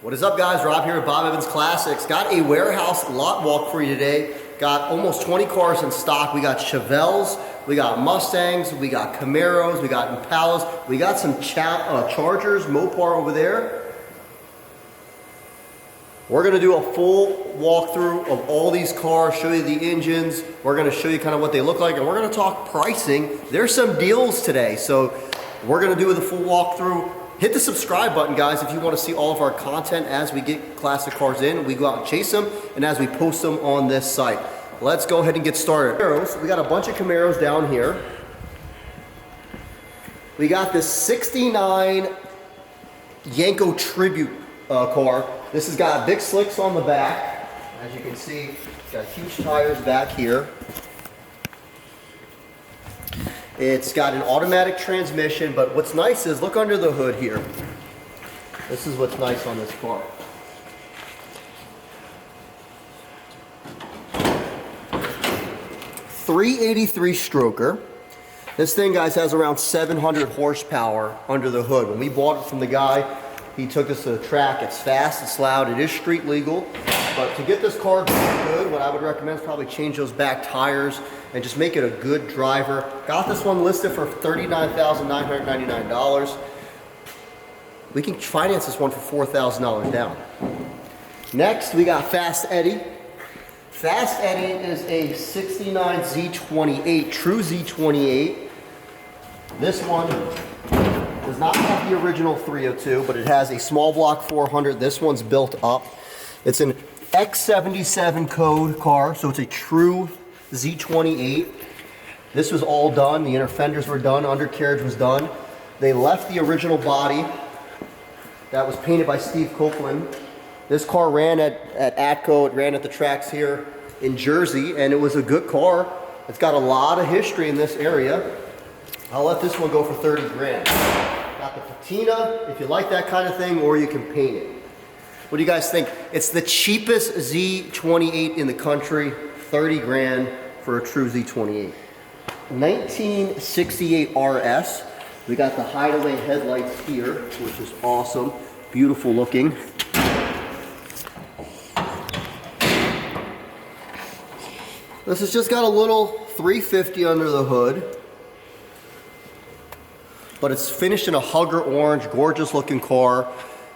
What is up, guys? Rob here with Bob Evans Classics. Got a warehouse lot walk for you today. Got almost 20 cars in stock. We got Chevelles, we got Mustangs, we got Camaros, we got Impalas, we got some Chargers, Mopar over there. We're going to do a full walkthrough of all these cars, show you the engines. We're going to show you kind of what they look like, and we're going to talk pricing. There's some deals today, so we're going to do the full walkthrough. Hit the subscribe button, guys, if you want to see all of our content as we get classic cars in. We go out and chase them, and as we post them on this site. Let's go ahead and get started. Camaros, we got a bunch of Camaros down here. We got this 69 Yanko Tribute car. This has got big slicks on the back. As you can see, it's got huge tires back here. It's got an automatic transmission, but what's nice is, look under the hood here. This is what's nice on this car. .383 stroker. This thing, guys, has around 700 horsepower under the hood. When we bought it from the guy, he took us to the track. It's fast, it's loud, it is street legal. But to get this car good, what I would recommend is probably change those back tires and just make it a good driver. Got this one listed for $39,999. We can finance this one for $4,000 down. Next, we got Fast Eddie. Fast Eddie is a 69 Z28, true Z28. This one does not have the original 302, but it has a small block 400. This one's built up. It's an X77 code car, so it's a true Z28. This was all done. The inner fenders were done, undercarriage was done. They left the original body that was painted by Steve Copeland. This car ran at ATCO, it ran at the tracks here in Jersey, and it was a good car. It's got a lot of history in this area. I'll let this one go for 30 grand. Got the patina, if you like that kind of thing, or you can paint it. What do you guys think? It's the cheapest Z28 in the country, 30 grand for a true Z28. 1968 RS. We got the hideaway headlights here, which is awesome. Beautiful looking. This has just got a little 350 under the hood. But it's finished in a Hugger orange, gorgeous looking car.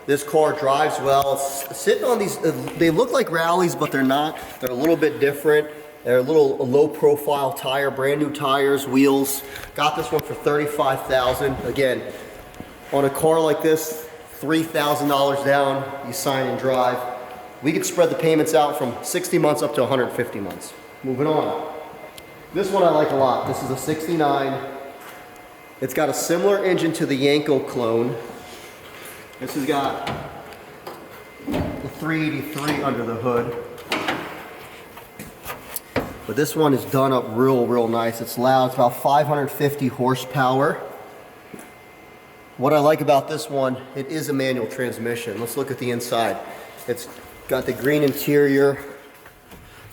This car drives well. It's sitting on these, they look like rallies, but they're not. They're a little bit different. They're a low profile tire, brand new tires, wheels. Got this one for $35,000. Again, on a car like this, $3,000 down, you sign and drive. We could spread the payments out from 60 months up to 150 months. Moving on. This one I like a lot. This is a 69. It's got a similar engine to the Yanko clone. This has got the 383 under the hood. But this one is done up real nice. It's loud. It's about 550 horsepower. What I like about this one, it is a manual transmission. Let's look at the inside. It's got the green interior,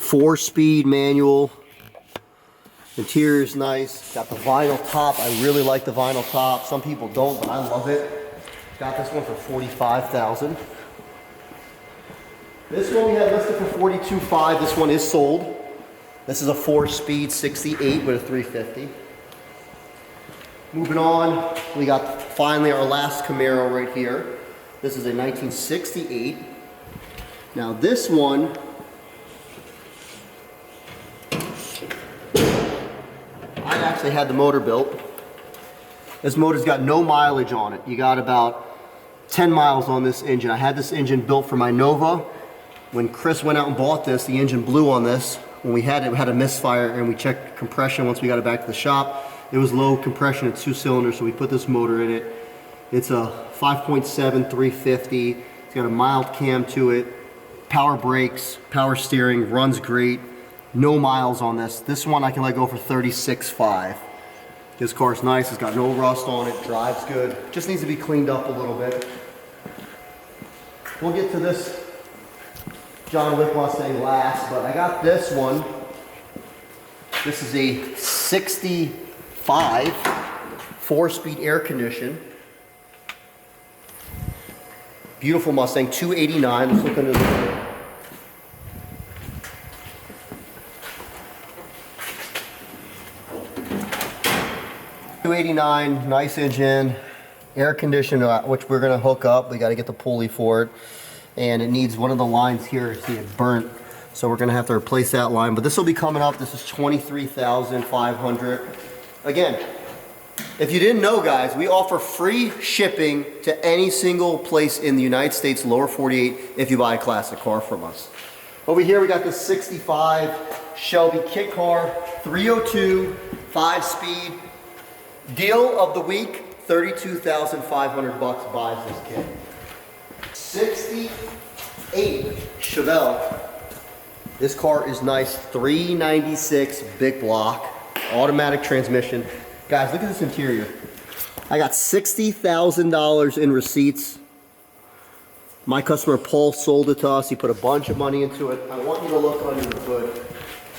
4-speed manual. Interior is nice. Got the vinyl top. I really like the vinyl top. Some people don't, but I love it. Got this one for $45,000. This one we had listed for $42,500. This one is sold. This is a 4-speed 68 with a 350. Moving on, we got finally our last Camaro right here. This is a 1968. Now this one, I actually had the motor built. This motor's got no mileage on it. You got about 10 miles on this engine. I had this engine built for my Nova. When Chris went out and bought this, the engine blew on this. When we had it, we had a misfire, and we checked compression once we got it back to the shop. It was low compression at 2 cylinders, so we put this motor in it. It's a 5.7 350. It's got a mild cam to it. Power brakes, power steering, runs great. No miles on this. This one I can let go for $36,500. This car's nice, it's got no rust on it, drives good. Just needs to be cleaned up a little bit. We'll get to this John Wick Mustang last, but I got this one. This is a 65 4-speed air condition. Beautiful Mustang, 289. Let's look under the hood. .289, nice engine, air conditioner, which we're gonna hook up. We gotta get the pulley for it. And it needs one of the lines here, see it burnt. So we're gonna have to replace that line, but this will be coming up. This is $23,500. Again, if you didn't know, guys, we offer free shipping to any single place in the United States, lower 48, if you buy a classic car from us. Over here, we got this 65 Shelby kit car, 302, 5-speed. Deal of the week, 32,500 bucks buys this kit. 68 Chevelle. This car is nice, 396 big block, automatic transmission. Guys, look at this interior. I got $60,000 in receipts. My customer Paul sold it to us. He put a bunch of money into it. I want you to look under the hood.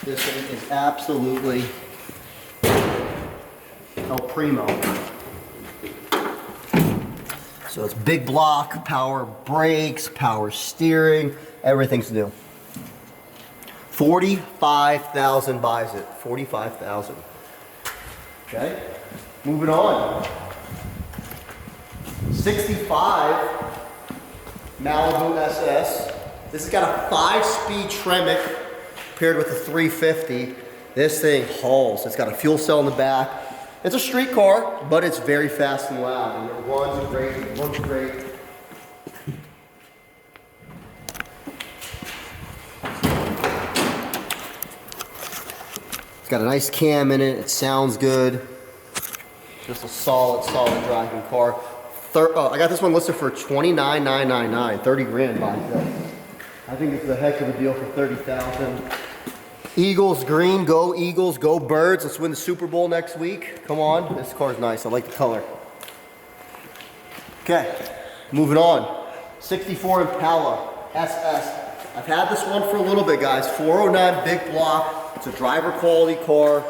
This thing is absolutely El Primo. So it's big block, power brakes, power steering, everything's new. 45,000 buys it, 45,000. Okay, moving on. 65 Malibu SS. This has got a 5-speed Tremec paired with a 350. This thing hauls. It's got a fuel cell in the back. It's a street car, but it's very fast and loud. And it runs great, it looks great. It's got a nice cam in it. It sounds good. Just a solid driving car. I got this one listed for $29,999, 30 grand by itself. I think it's a heck of a deal for 30,000. Eagles green, go Eagles, go Birds. Let's win the Super Bowl next week. Come on, this car's nice. I like the color. Okay, moving on. 64 Impala SS. I've had this one for a little bit, guys. 409 big block. It's a driver quality car.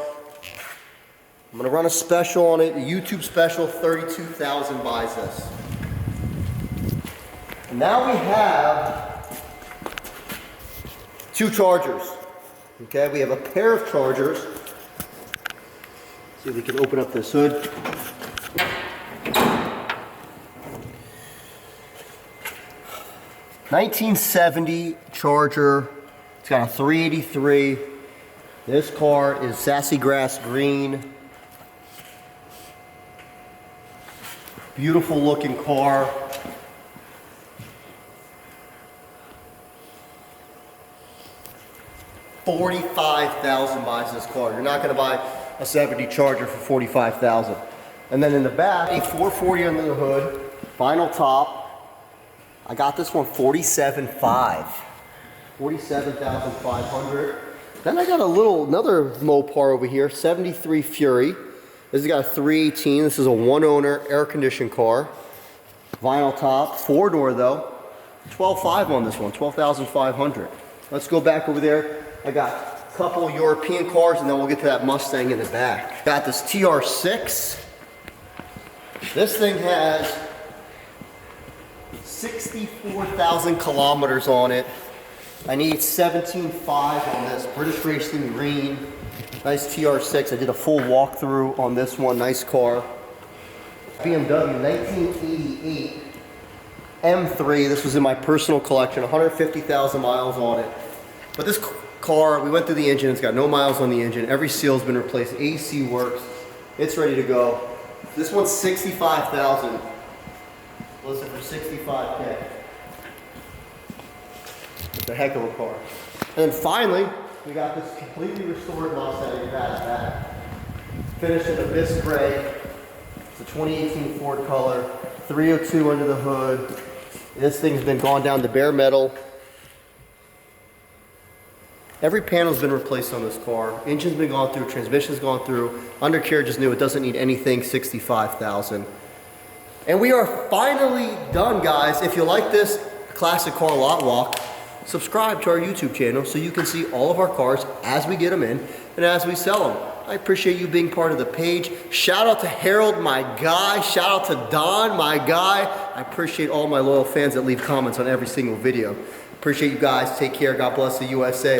I'm gonna run a special on it, a YouTube special, 32,000 buys this. And now we have 2 Chargers. Okay, we have a pair of Chargers. See if we can open up this hood. '70 Charger. It's got a 383. This car is sassy grass green. Beautiful looking car. $45,000 buys this car. You're not going to buy a 70 Charger for $45,000. And then in the back, a 440 under the hood, vinyl top. I got this one $47,500. $47,500. Then I got another Mopar over here, 73 Fury. This has got a 318. This is a 1-owner air-conditioned car. Vinyl top, 4-door though. $12,500 on this one, $12,500. Let's go back over there. I got a couple European cars, and then we'll get to that Mustang in the back. Got this TR6. This thing has 64,000 kilometers on it. I need 17.5 on this. British Racing green. Nice TR6. I did a full walkthrough on this one. Nice car. BMW 1988 M3. This was in my personal collection. 150,000 miles on it. But this car, we went through the engine. It's got no miles on the engine. Every seal's been replaced. AC works. It's ready to go. This one's 65,000. Listed for 65K. It's a heck of a car. And then finally, we got this completely restored Mustang in back. Finished in abyss gray. It's a 2018 Ford color. 302 under the hood. This thing's been gone down to bare metal. Every panel's been replaced on this car. Engine's been gone through, transmission's gone through. Undercarriage is new, it doesn't need anything, 65,000. And we are finally done, guys. If you like this classic car lot walk, subscribe to our YouTube channel so you can see all of our cars as we get them in and as we sell them. I appreciate you being part of the page. Shout out to Harold, my guy. Shout out to Don, my guy. I appreciate all my loyal fans that leave comments on every single video. Appreciate you guys. Take care. God bless the USA.